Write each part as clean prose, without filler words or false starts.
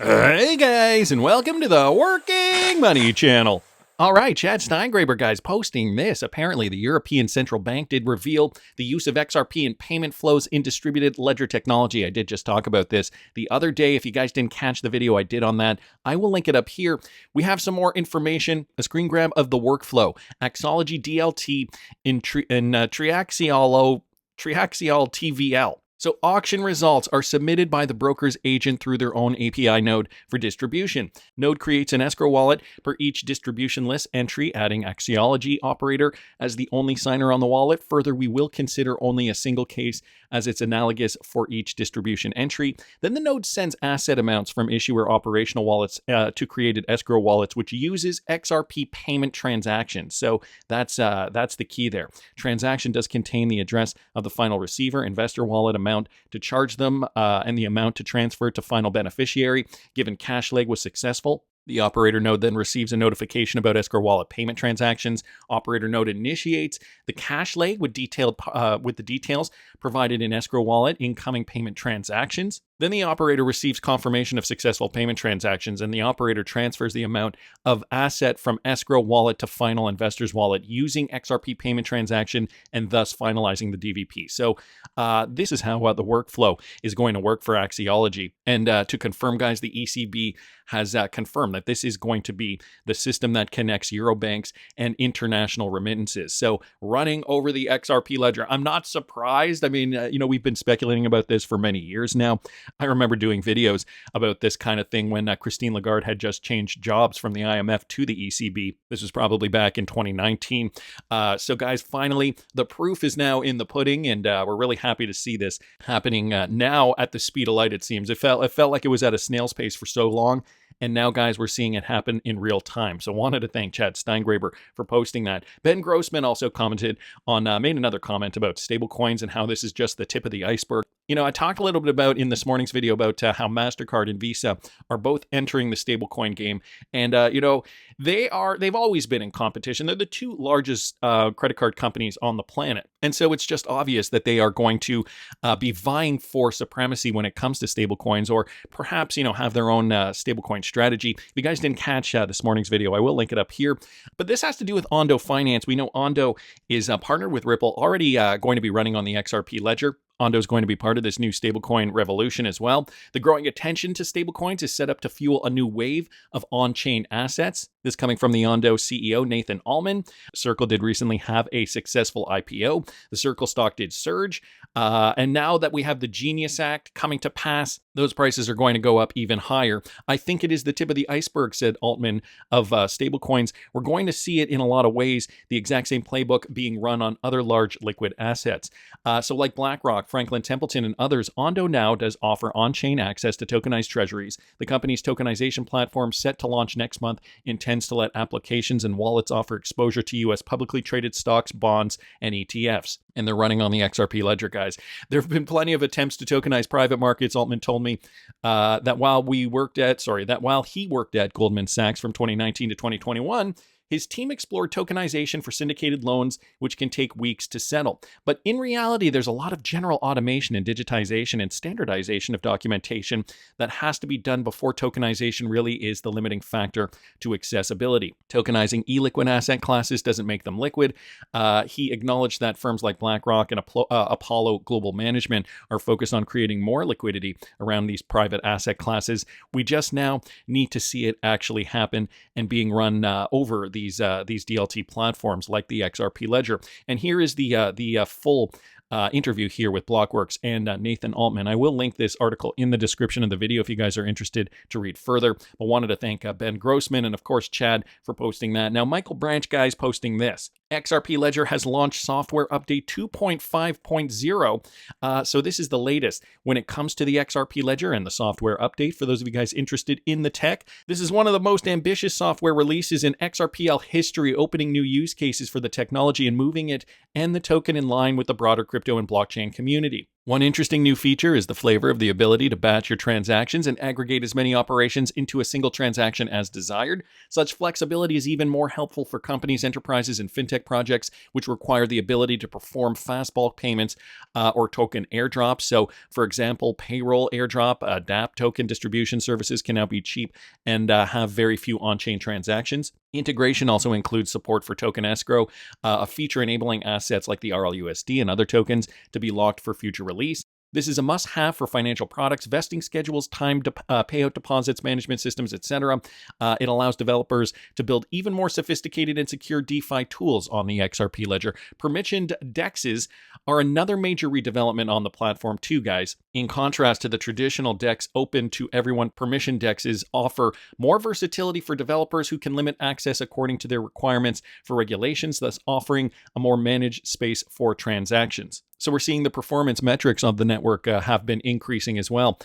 Hey guys, and welcome to the Working Money Channel. All right, Chad Steingraber, guys, posting this. Apparently, the European Central Bank did reveal the use of XRP in payment flows in distributed ledger technology. I did just talk about this the other day. If you guys didn't catch the video I did on that, I will link it up here. We have some more information, a screen grab of the workflow. Axology DLT in Triaxial TVL. So auction results are submitted by the broker's agent through their own API node for distribution. Node creates an escrow wallet per each distribution list entry, adding Axiology operator as the only signer on the wallet. Further, we will consider only a single case as it's analogous for each distribution entry. Then the node sends asset amounts from issuer operational wallets to created escrow wallets, which uses XRP payment transactions. So that's the key there. Transaction does contain the address of the final receiver, investor wallet amount to charge them, and the amount to transfer to final beneficiary. Given cash leg was successful, the operator node then receives a notification about escrow wallet payment transactions. Operator node initiates the cash leg with the details provided in escrow wallet incoming payment transactions. Then the operator receives confirmation of successful payment transactions, and the operator transfers the amount of asset from escrow wallet to final investor's wallet using XRP payment transaction, and thus finalizing the DVP. So this is how the workflow is going to work for Axiology. And to confirm, guys, the ECB has confirmed that this is going to be the system that connects Eurobanks and international remittances. So running over the XRP ledger, I'm not surprised. I mean, we've been speculating about this for many years now. I remember doing videos about this kind of thing when Christine Lagarde had just changed jobs from the IMF to the ECB. This was probably back in 2019. So guys, finally, the proof is now in the pudding, and we're really happy to see this happening now at the speed of light, it seems. It felt like it was at a snail's pace for so long. And now, guys, we're seeing it happen in real time. So wanted to thank Chad Steingraber for posting that. Ben Grossman also commented on, made another comment about stablecoins and how this is just the tip of the iceberg. I talked a little bit about in this morning's video about how MasterCard and Visa are both entering the stablecoin game. And, they've always been in competition. They're the two largest credit card companies on the planet. And so it's just obvious that they are going to be vying for supremacy when it comes to stablecoins, or perhaps, have their own stablecoin strategy. If you guys didn't catch this morning's video, I will link it up here. But this has to do with Ondo Finance. We know Ondo is partnered with Ripple, already going to be running on the XRP Ledger. Ondo is going to be part of this new stablecoin revolution as well. The growing attention to stablecoins is set up to fuel a new wave of on-chain assets. This coming from the Ondo CEO, Nathan Altman. Circle did recently have a successful IPO. The Circle stock did surge. And now that we have the Genius Act coming to pass, those prices are going to go up even higher. I think it is the tip of the iceberg, said Altman, of stablecoins. We're going to see it in a lot of ways, the exact same playbook being run on other large liquid assets. So like BlackRock, Franklin Templeton, and others, Ondo now does offer on-chain access to tokenized treasuries. The company's tokenization platform, set to launch next month, intends to let applications and wallets offer exposure to U.S. publicly traded stocks, bonds, and ETFs. And they're running on the XRP Ledger, guys. There have been plenty of attempts to tokenize private markets. Altman told me that while he worked at Goldman Sachs from 2019 to 2021, his team explored tokenization for syndicated loans, which can take weeks to settle. But in reality, there's a lot of general automation and digitization and standardization of documentation that has to be done before tokenization really is the limiting factor to accessibility. Tokenizing illiquid asset classes doesn't make them liquid. He acknowledged that firms like BlackRock and Apollo Global Management are focused on creating more liquidity around these private asset classes. We just now need to see it actually happen and being run over these DLT platforms like the XRP Ledger. And here is the full interview here with Blockworks and Nathan Altman. I will link this article in the description of the video if you guys are interested to read further. I wanted to thank Ben Grossman and, of course, Chad for posting that. Now, Michael Branch, guys, posting this. XRP Ledger has launched software update 2.5.0. So this is the latest when it comes to the XRP Ledger and the software update. For those of you guys interested in the tech, this is one of the most ambitious software releases in XRPL history, opening new use cases for the technology and moving it and the token in line with the broader crypto and blockchain community. One interesting new feature is the flavor of the ability to batch your transactions and aggregate as many operations into a single transaction as desired. Such flexibility is even more helpful for companies, enterprises, and fintech projects which require the ability to perform fast bulk payments or token airdrops. So, for example, payroll airdrop, DApp token distribution services can now be cheap and have very few on-chain transactions. Integration also includes support for token escrow, a feature enabling assets like the RLUSD and other tokens to be locked for future release. This is a must-have for financial products, vesting schedules, timed payout deposits, management systems, etc. It allows developers to build even more sophisticated and secure DeFi tools on the XRP Ledger. Permissioned DEXs are another major redevelopment on the platform too, guys. In contrast to the traditional DEX open to everyone, permissioned DEXs offer more versatility for developers who can limit access according to their requirements for regulations, thus offering a more managed space for transactions. So we're seeing the performance metrics of the network have been increasing as well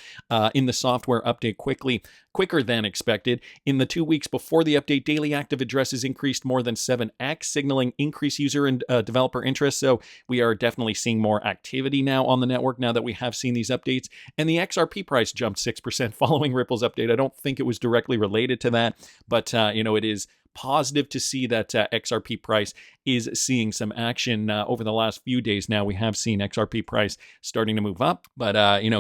in the software update quicker than expected. In the 2 weeks before the update, daily active addresses increased more than 7x, signaling increased user and developer interest. So we are definitely seeing more activity now on the network now that we have seen these updates. And the XRP price jumped 6% following Ripple's update. I don't think it was directly related to that, but it is positive to see that XRP price is seeing some action over the last few days. Now we have seen XRP price starting to move up, but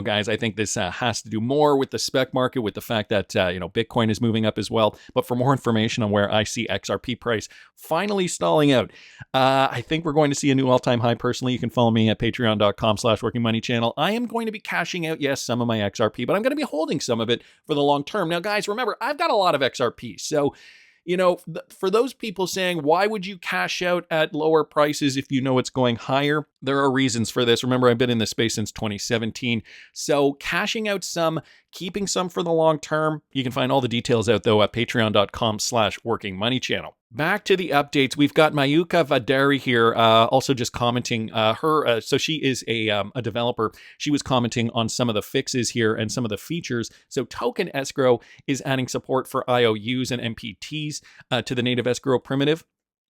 guys, I think this has to do more with the spec market, with the fact that Bitcoin is moving up as well. But for more information on where I see XRP price finally stalling out, I think we're going to see a new all-time high. Personally, you can follow me at patreon.com/workingmoneychannel. I am going to be cashing out, yes, some of my XRP, but I'm going to be holding some of it for the long term. Now, guys, remember, I've got a lot of XRP, so for those people saying, why would you cash out at lower prices if you know it's going higher? There are reasons for this. Remember, I've been in this space since 2017. So cashing out some, keeping some for the long term. You can find all the details out, though, at patreon.com/workingmoneychannel. Back to the updates. We've got Mayuka Vadari here, also just commenting so she is a developer. She was commenting on some of the fixes here and some of the features. So token escrow is adding support for IOUs and MPTs to the native escrow primitive.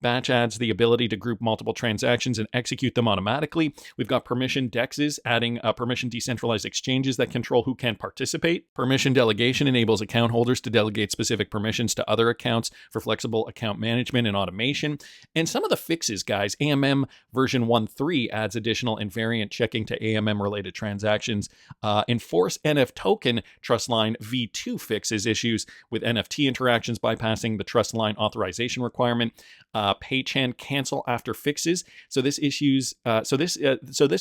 Batch adds the ability to group multiple transactions and execute them automatically. We've got permission DEXs, adding permission decentralized exchanges that control who can participate. Permission delegation enables account holders to delegate specific permissions to other accounts for flexible account management and automation. And some of the fixes, guys, AMM version 1.3 adds additional invariant checking to AMM-related transactions. Enforce NF token trust line V2 fixes issues with NFT interactions, bypassing the trust line authorization requirement. Paychan cancel after fixes. So this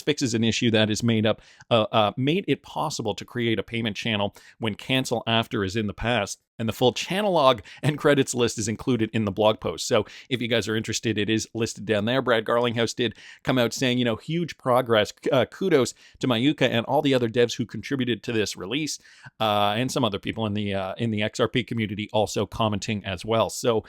fixes an issue that is made it possible to create a payment channel when cancel after is in the past. And the full channel log and credits list is included in the blog post. So if you guys are interested, it is listed down there. Brad Garlinghouse did come out saying, huge progress. Kudos to Mayuka and all the other devs who contributed to this release, and some other people in the XRP community also commenting as well. So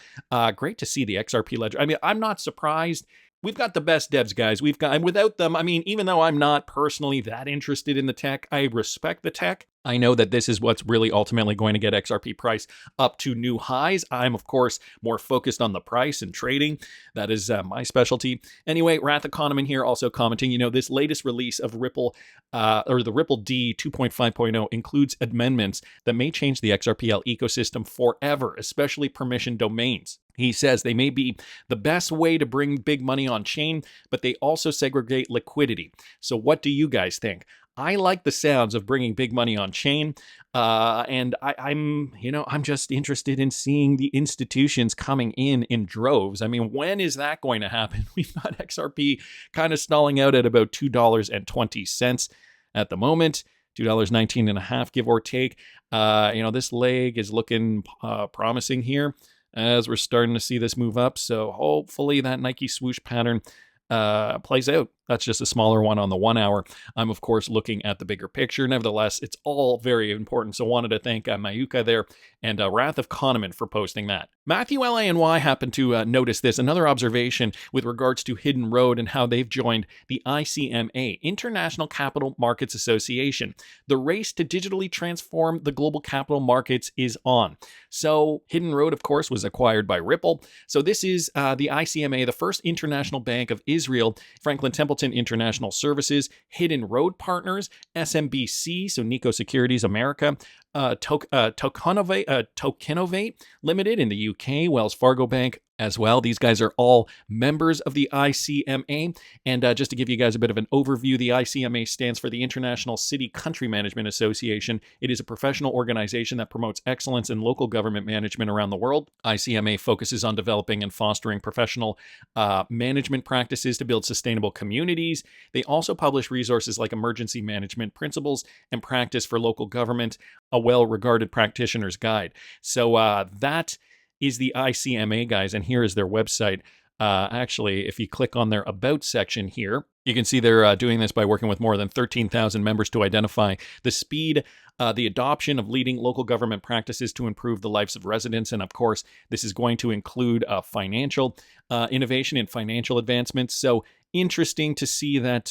great to see the XRP Ledger. I mean, I'm not surprised. We've got the best devs, guys. And without them, I mean, even though I'm not personally that interested in the tech, I respect the tech. I know that this is what's really ultimately going to get XRP price up to new highs. I'm, of course, more focused on the price and trading. That is my specialty. Anyway, Wrath Economy here also commenting, this latest release of Ripple, or the Ripple D 2.5.0 includes amendments that may change the XRPL ecosystem forever, especially permission domains. He says they may be the best way to bring big money on chain, but they also segregate liquidity. So what do you guys think? I like the sounds of bringing big money on chain, and I'm just interested in seeing the institutions coming in droves. I mean, when is that going to happen? We've got XRP kind of stalling out at about $2.20 at the moment. $2.19.5, give or take. This leg is looking promising here as we're starting to see this move up. So hopefully that Nike swoosh pattern plays out. That's just a smaller one on the 1 hour. I'm, of course, looking at the bigger picture. Nevertheless, it's all very important. So wanted to thank Mayuka there and Wrath of Kahneman for posting that. Matthew LANY happened to notice this. Another observation with regards to Hidden Road and how they've joined the ICMA, International Capital Markets Association. The race to digitally transform the global capital markets is on. So Hidden Road, of course, was acquired by Ripple. So this is the ICMA, the first international bank of Israel. Franklin Templeton Templeton International Services, Hidden Road Partners, SMBC, so Nico Securities America, Tokenovate Limited in the UK, Wells Fargo Bank as well. These guys are all members of the ICMA. And just to give you guys a bit of an overview, the ICMA stands for the International City Country Management Association. It is a professional organization that promotes excellence in local government management around the world. ICMA focuses on developing and fostering professional management practices to build sustainable communities. They also publish resources like emergency management principles and practice for local government, a well-regarded practitioner's guide. So that is the ICMA, guys, and here is their website. Actually, if you click on their About section here, you can see they're doing this by working with more than 13,000 members to identify the speed, the adoption of leading local government practices to improve the lives of residents. And of course, this is going to include financial innovation and financial advancements. So interesting to see that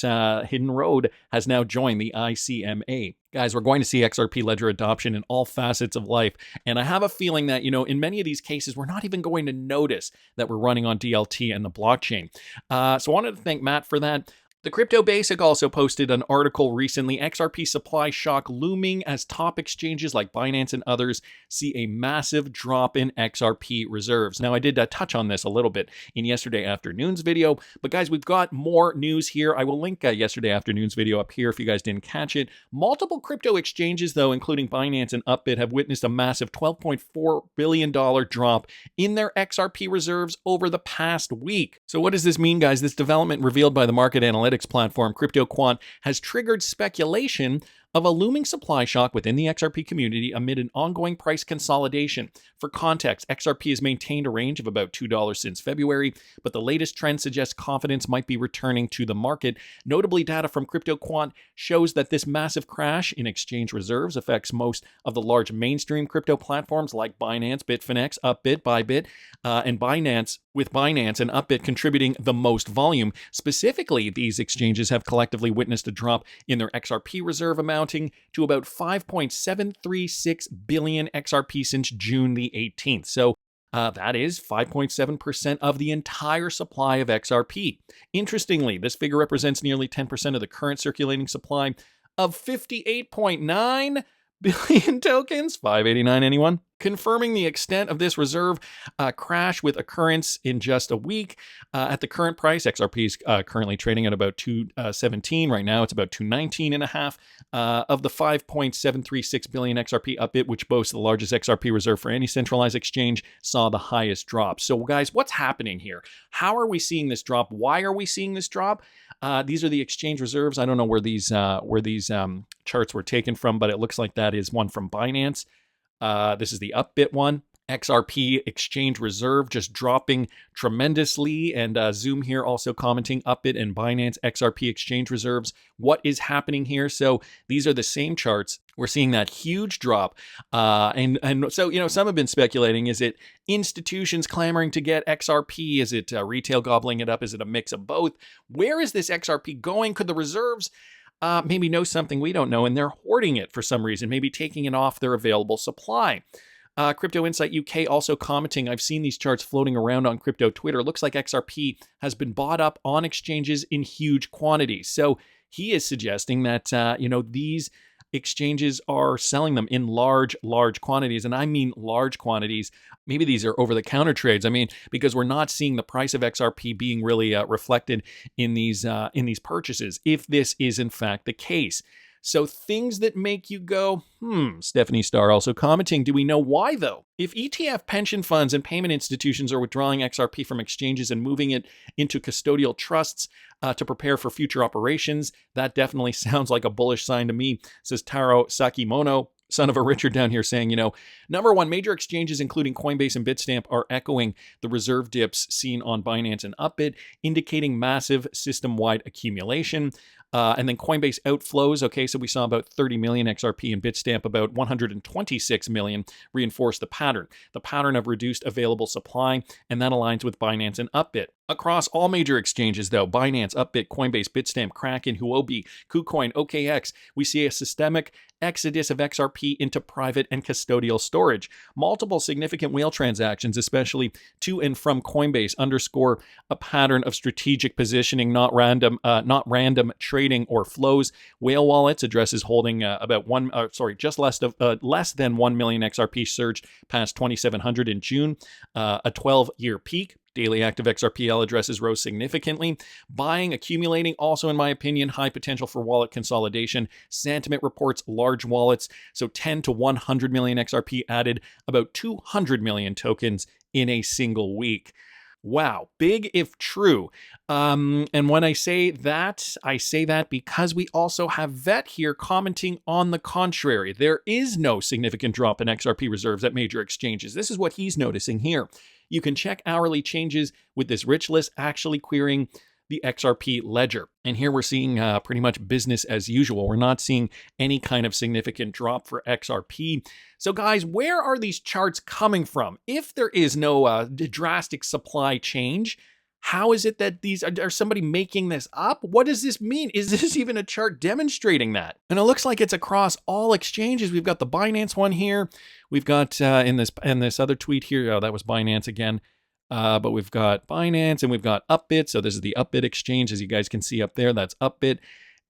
Hidden Road has now joined the ICMA. Guys, we're going to see XRP Ledger adoption in all facets of life. And I have a feeling that, in many of these cases, we're not even going to notice that we're running on DLT and the blockchain. So I wanted to thank Matt for that. The Crypto Basic also posted an article recently, XRP supply shock looming as top exchanges like Binance and others see a massive drop in XRP reserves. Now, I did touch on this a little bit in yesterday afternoon's video, but guys, we've got more news here. I will link yesterday afternoon's video up here if you guys didn't catch it. Multiple crypto exchanges, though, including Binance and Upbit, have witnessed a massive $12.4 billion drop in their XRP reserves over the past week. So what does this mean, guys? This development revealed by the market analytics platform CryptoQuant has triggered speculation of a looming supply shock within the XRP community amid an ongoing price consolidation. For context, XRP has maintained a range of about $2 since February, but the latest trend suggests confidence might be returning to the market. Notably, data from CryptoQuant shows that this massive crash in exchange reserves affects most of the large mainstream crypto platforms like Binance, Bitfinex, Upbit, Bybit, and Binance, with Binance and Upbit contributing the most volume. Specifically, these exchanges have collectively witnessed a drop in their XRP reserve amounting to about 5.736 billion XRP since June the 18th. So that is 5.7% of the entire supply of XRP. Interestingly, this figure represents nearly 10% of the current circulating supply of 58.9 billion tokens. 589, anyone? Confirming the extent of this reserve crash with occurrence in just a week. At the current price, XRP is currently trading at about 217. Right now, it's about 219.5. Of the 5.736 billion XRP Upbit, which boasts the largest XRP reserve for any centralized exchange, saw the highest drop. So, guys, what's happening here? How are we seeing this drop? Why are we seeing this drop? These are the exchange reserves. I don't know where these charts were taken from, but it looks like that is one from Binance. This is the Upbit one. XRP exchange reserve just dropping tremendously. And Zoom here also commenting Upbit and Binance XRP exchange reserves. What is happening here? So these are the same charts. We're seeing that huge drop. And so, some have been speculating, is it institutions clamoring to get XRP? Is it retail gobbling it up? Is it a mix of both? Where is this XRP going? Could the reserves maybe know something we don't know, and they're hoarding it for some reason, maybe taking it off their available supply? Crypto Insight UK also commenting, I've seen these charts floating around on crypto Twitter. Looks like XRP has been bought up on exchanges in huge quantities. So he is suggesting that, these exchanges are selling them in large quantities. And I mean large quantities. Maybe these are over-the-counter trades. I mean, because we're not seeing the price of XRP being really reflected in these purchases, if this is in fact the case. So things that make you go, Stephanie Starr also commenting, do we know why though? If ETF pension funds and payment institutions are withdrawing XRP from exchanges and moving it into custodial trusts to prepare for future operations, that definitely sounds like a bullish sign to me, says Taro Sakimono, son of a Richard down here, saying, number one, major exchanges, including Coinbase and Bitstamp, are echoing the reserve dips seen on Binance and Upbit, indicating massive system-wide accumulation. And then Coinbase outflows. Okay, so we saw about 30 million XRP and Bitstamp, about 126 million, reinforce the pattern. The pattern of reduced available supply, and that aligns with Binance and Upbit. Across all major exchanges, though, Binance, Upbit, Coinbase, Bitstamp, Kraken, Huobi, KuCoin, OKX, we see a systemic exodus of XRP into private and custodial storage. Multiple significant whale transactions, especially to and from Coinbase, underscore a pattern of strategic positioning, not random trading or flows. Whale wallets addresses holding just less than 1 million XRP surged past 2,700 in June, a 12-year peak. Daily active XRPL addresses rose significantly. Buying, accumulating, also in my opinion, high potential for wallet consolidation. Sentiment reports large wallets, so 10 to 100 million XRP added, about 200 million tokens in a single week. Wow, big if true. And when I say that because we also have Vet here commenting on the contrary. There is no significant drop in XRP reserves at major exchanges. This is what he's noticing here. You can check hourly changes with this rich list actually querying the XRP Ledger. And here we're seeing pretty much business as usual. We're not seeing any kind of significant drop for XRP. So guys, where are these charts coming from? If there is no drastic supply change, how is it that these are somebody making this up? What does this mean? Is this even a chart demonstrating that? And it looks like it's across all exchanges. We've got the Binance one here. We've got in this other tweet here. Oh, that was Binance again. But we've got Binance and we've got Upbit. So this is the Upbit exchange, as you guys can see up there. That's Upbit.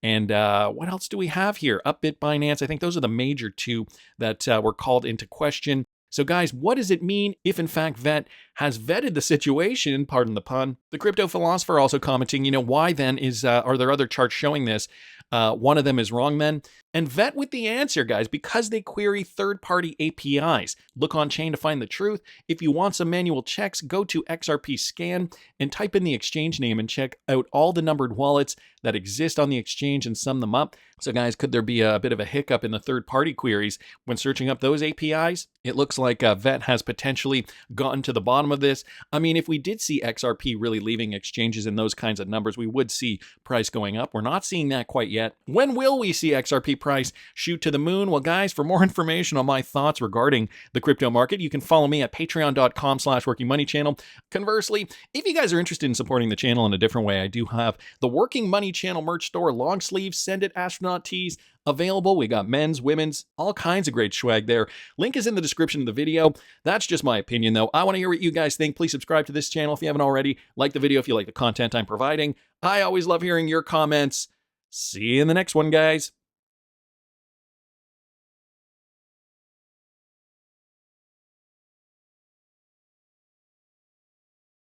And what else do we have here? Upbit, Binance. I think those are the major two that were called into question. So guys, what does it mean if in fact Vet has vetted the situation, pardon the pun? The crypto philosopher also commenting, why then are there other charts showing this? One of them is wrong then. And Vet with the answer, guys, because they query third-party APIs. Look on chain to find the truth. If you want some manual checks, go to XRP Scan and type in the exchange name and check out all the numbered wallets that exist on the exchange and sum them up. So guys, could there be a bit of a hiccup in the third-party queries when searching up those APIs? It looks like Vet has potentially gotten to the bottom of this. I mean, if we did see XRP really leaving exchanges in those kinds of numbers, we would see price going up. We're not seeing that quite yet. When will we see XRP price shoot to the moon? Well, guys, for more information on my thoughts regarding the crypto market, you can follow me at patreon.com/workingmoneychannel. Conversely, if you guys are interested in supporting the channel in a different way, I do have the Working Money Channel merch store, long sleeves, send it astronaut tees, available. We got men's, women's, all kinds of great swag there. Link is in the description of the video. That's just my opinion, though. I want to hear what you guys think. Please subscribe to this channel if you haven't already. Like the video if you like the content I'm providing. I always love hearing your comments. See you in the next one, guys.